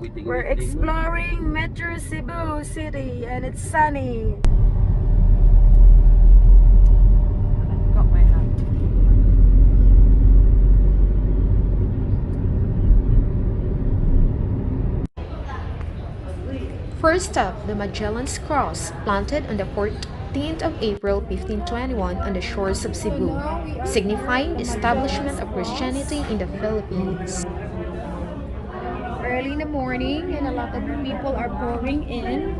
We're exploring Metro Cebu City and it's sunny. Got my hat. First up, the Magellan's Cross, planted on the 14th of April 1521 on the shores of Cebu, signifying the establishment of Christianity in the Philippines. Early in the morning and a lot of people are pouring in.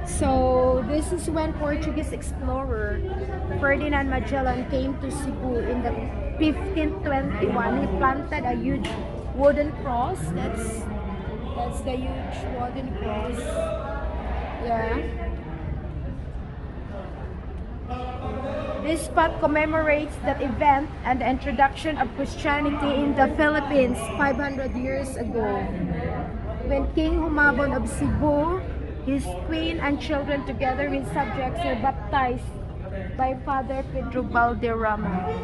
So this is when Portuguese explorer Ferdinand Magellan came to Cebu in the 1521. He planted a huge wooden cross. That's the huge wooden cross. Yeah. This spot commemorates that event and the introduction of Christianity in the Philippines 500 years ago. When King Humabon of Cebu, his queen and children together with subjects were baptized by Father Pedro Valderrama.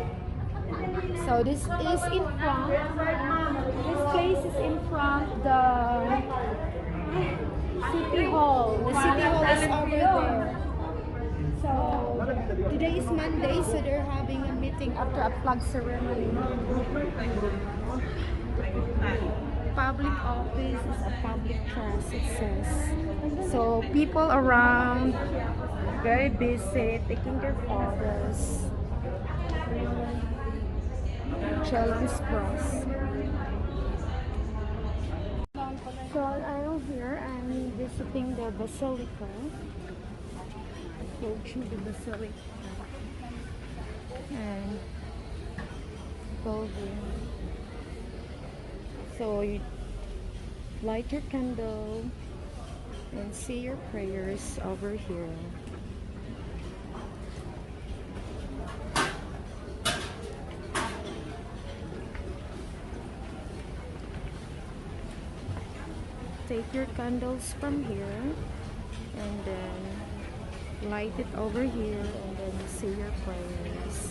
So this is in front. This place is in front the City Hall. The City Hall is over there. So today is Monday, so they're having a meeting after a flag ceremony. Public office is a public trust, it says. So people around, very busy, taking their photos. Challenge Cross. So I'm here, I'm visiting the Basilica. Approaching the Basilica. And building. So you light your candle and say your prayers over here. Take your candles from here and then light it over here and then say your prayers.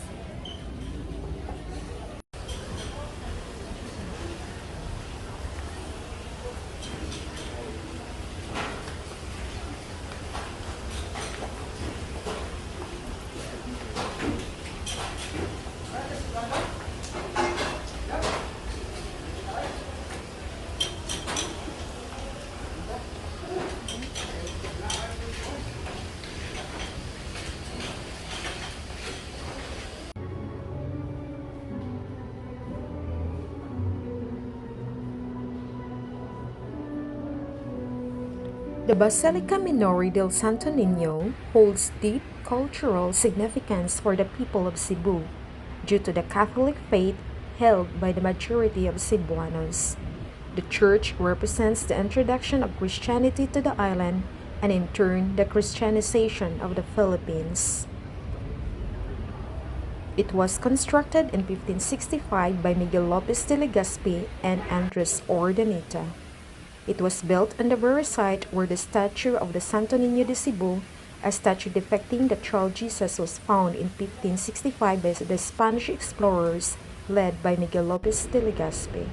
The Basilica Minore del Santo Niño holds deep cultural significance for the people of Cebu due to the Catholic faith held by the majority of Cebuanos. The church represents the introduction of Christianity to the island and in turn the Christianization of the Philippines. It was constructed in 1565 by Miguel Lopez de Legaspi and Andres Ordaneta. It was built on the very site where the statue of the Santo Niño de Cebu, a statue depicting the child Jesus, was found in 1565 by the Spanish explorers led by Miguel Lopez de Legaspi.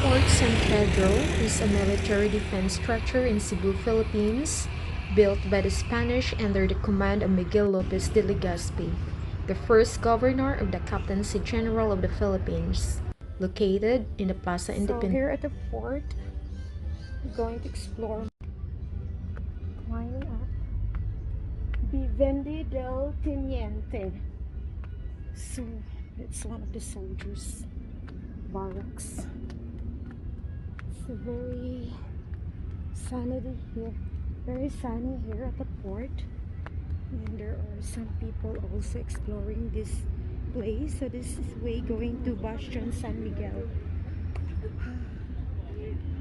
Fort San Pedro is a military defense structure in Cebu, Philippines, built by the Spanish under the command of Miguel Lopez de Legaspi, the first governor of the Captaincy General of the Philippines, located in the Plaza Independence. So here at the fort, we're going to explore. Climbing up. Vivendi del Teniente. So it's one of the soldiers' barracks. It's a very sunny here. Very sunny here at the port, and there are some people also exploring this place. So this is way going to Bastion San Miguel.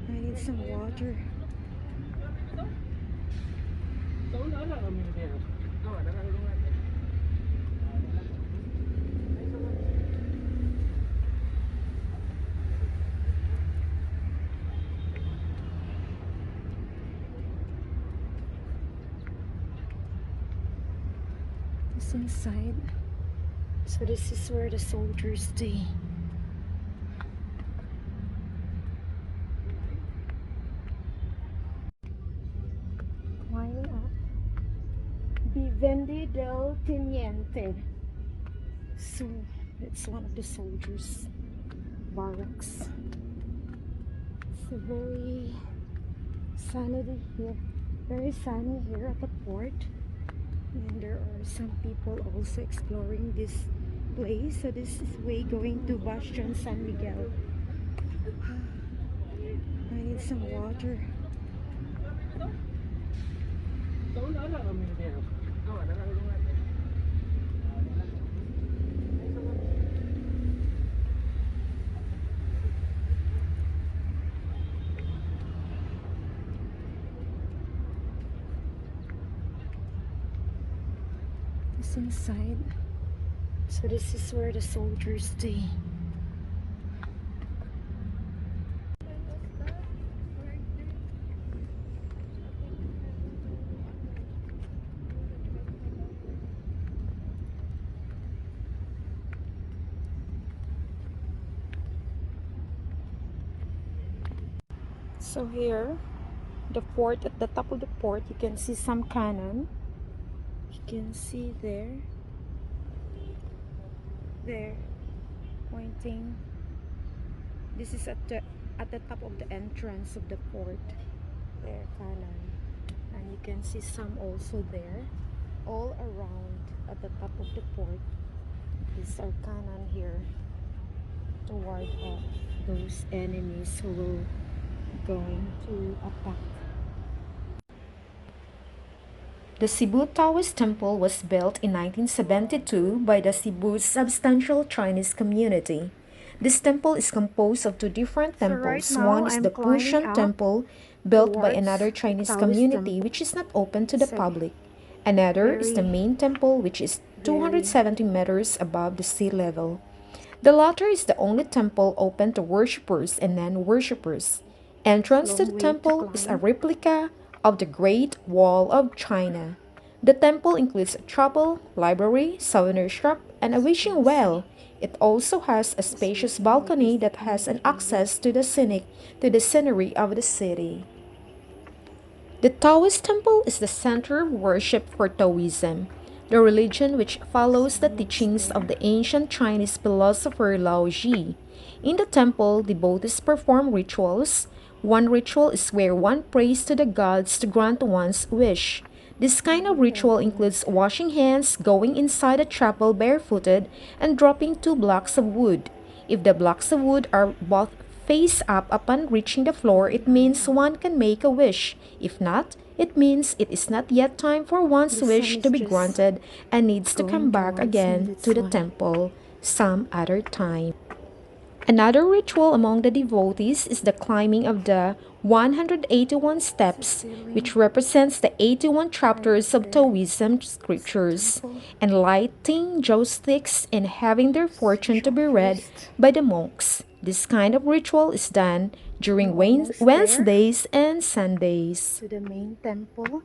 I need some water. It's inside. So this is where the soldiers stay. Line up. Vivendi del Teniente. So it's one of the soldiers' barracks. It's a very sunny here at the port. And there are some people also exploring this place. So this is way going to Bastion San Miguel. I need some water. It's inside. So this is where the soldiers stay. So here, the port, at the top of the port, you can see some cannon. You can see there, pointing. This is at the top of the entrance of the port. There, cannon, and you can see some also there, all around at the top of the port. These are cannon here to ward off those enemies who will going to attack. The Cebu Taoist Temple was built in 1972 by the Cebu's substantial Chinese community. This temple is composed of two different temples. So right now, One is I'm the climbing Pushan up Temple, built by towards another Chinese Taoist community, Temple. which is not open to the So, public. Another is the very, main temple, which is 270 meters above the sea level. The latter is the only temple open to worshippers and non-worshippers. Entrance to the long way to temple is a climb. replica of the Great Wall of China. The temple includes a chapel, library, souvenir shop, and a wishing well. It also has a spacious balcony that has an access to the scenery of the city. The Taoist Temple is the center of worship for Taoism, the religion which follows the teachings of the ancient Chinese philosopher Lao Ji. In the temple, devotees perform rituals. One ritual is where one prays to the gods to grant one's wish. This kind of ritual includes washing hands, going inside a chapel barefooted, and dropping two blocks of wood. If the blocks of wood are both face up upon reaching the floor, it means one can make a wish. If not, it means it is not yet time for one's The wish sun to is be just granted and needs to come going back towards me. again That's to the why. temple some other time. Another ritual among the devotees is the climbing of the 181 steps, which represents the 81 chapters of Taoism scriptures, and lighting joss sticks and having their fortune to be read by the monks. This kind of ritual is done during Wednesdays and Sundays. To the main temple.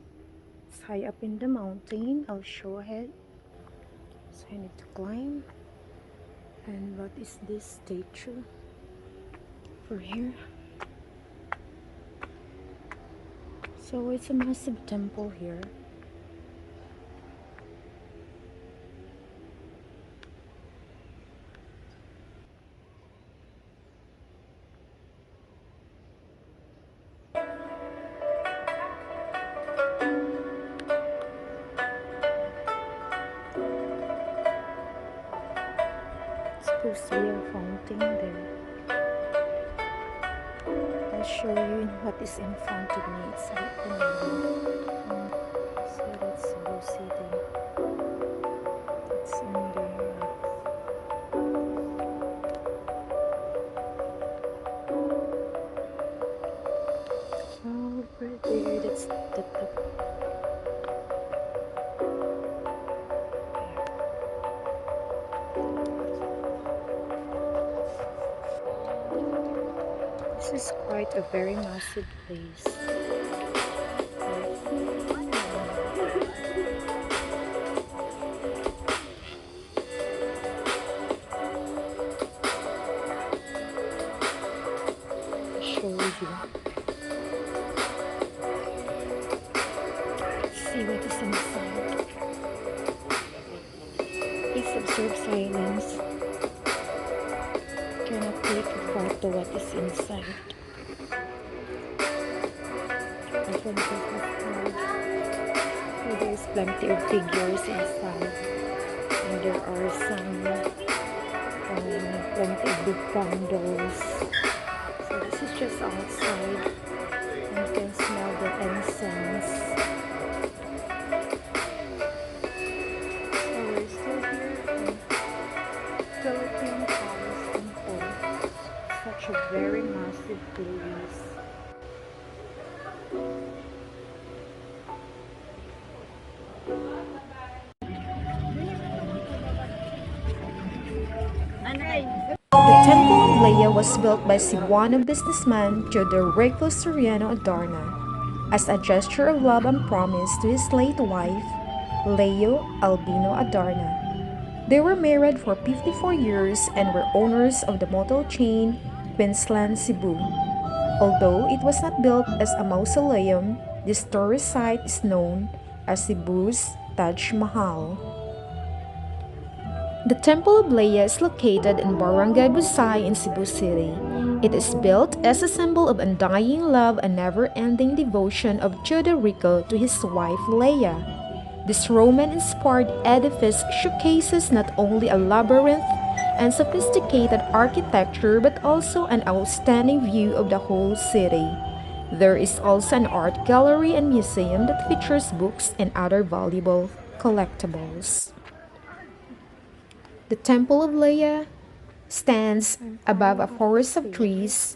It's high up in the mountain. I'll show ahead. So I need to climb. And what is this statue for here? So it's a massive temple here. It's supposed to be a fountain there. I'll show you what is in front of me. It's right below. So that's Cebu City. It's in there. Oh, right there. That's the top. This is quite a very massive place. preserve silence. Cannot take a photo what is inside. Often there is plenty of figures inside. And there are some plenty of big candles. So this is just outside. And you can smell the incense. So we're still here in Philippine Taoist Temple. Such a very massive place. The temple of Leah was built by Cebuano businessman Teodorico Soriano Adarna as a gesture of love and promise to his late wife, Leo Albino Adarna. They were married for 54 years and were owners of the motel chain Queensland Cebu. Although it was not built as a mausoleum, this tourist site is known as Cebu's Taj Mahal. The Temple of Leah is located in Barangay Busay in Cebu City. It is built as a symbol of undying love and never-ending devotion of Teodorico to his wife Leah. This Roman-inspired edifice showcases not only a labyrinth and sophisticated architecture but also an outstanding view of the whole city. There is also an art gallery and museum that features books and other valuable collectibles. The Temple of Leah stands above a forest of trees,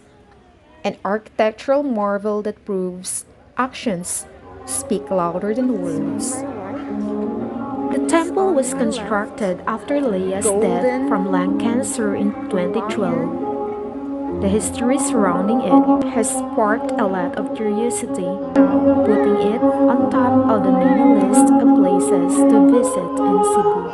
an architectural marvel that proves actions speak louder than words. The temple was constructed after Leah's death from lung cancer in 2012. The history surrounding it has sparked a lot of curiosity, putting it on top of the many list of places to visit in Cebu.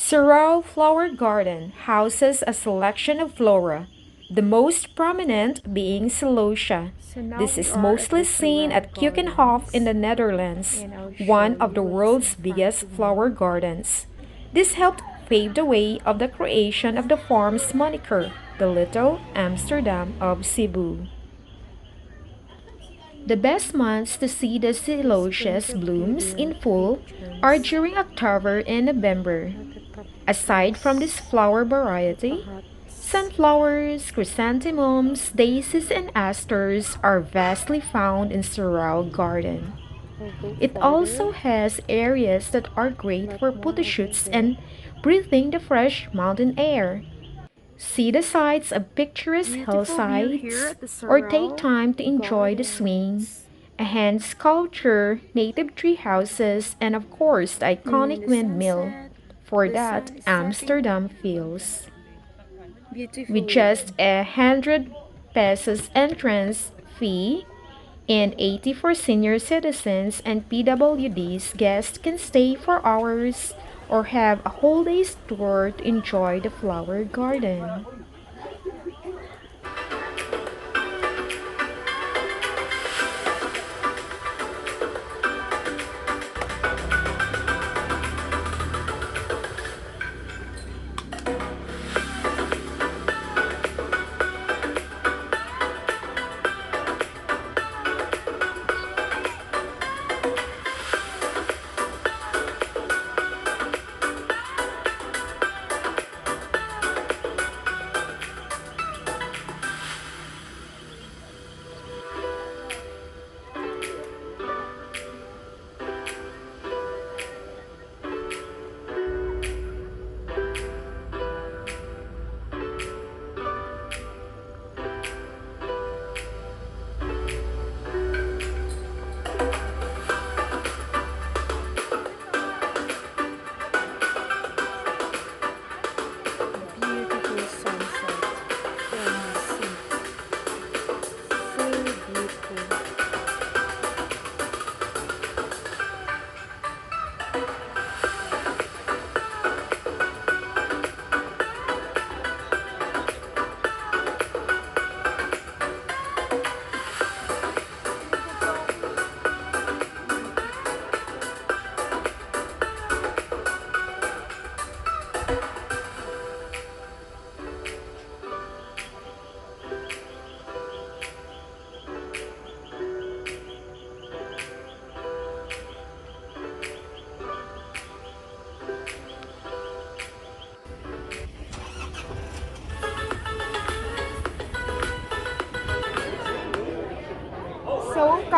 Sirao Flower Garden houses a selection of flora, the most prominent being celosia. This is mostly seen at Keukenhof in the Netherlands, one of the world's biggest flower gardens. This helped pave the way of the creation of the farm's moniker, the Little Amsterdam of Cebu. The best months to see the celosia's blooms in full are during October and November. Aside from this flower variety, sunflowers, chrysanthemums, daisies, and asters are vastly found in Sirao Garden. It also has areas that are great for photo shoots and breathing the fresh mountain air. See the sights of picturesque hillsides or take time to enjoy the swing, a hand sculpture, native tree houses, and of course the iconic windmill. For that, Amsterdam feels. With just 100 pesos entrance fee and 80 for senior citizens and PWDs, guests can stay for hours or have a whole day's tour to enjoy the flower garden.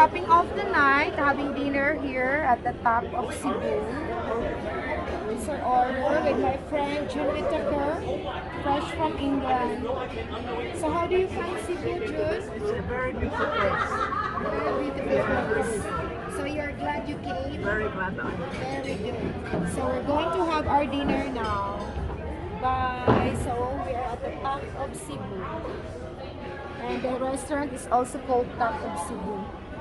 capping off the night, having dinner here at the top of Cebu. It's our order with my friend Julie Tucker, fresh from England. So how do you find Cebu, June? It's a very beautiful place. Very beautiful place. So you're glad you came? Very glad that I'm here. Very good. So we're going to have our dinner now. Bye. So we are at the top of Cebu. And the restaurant is also called Top of Cebu.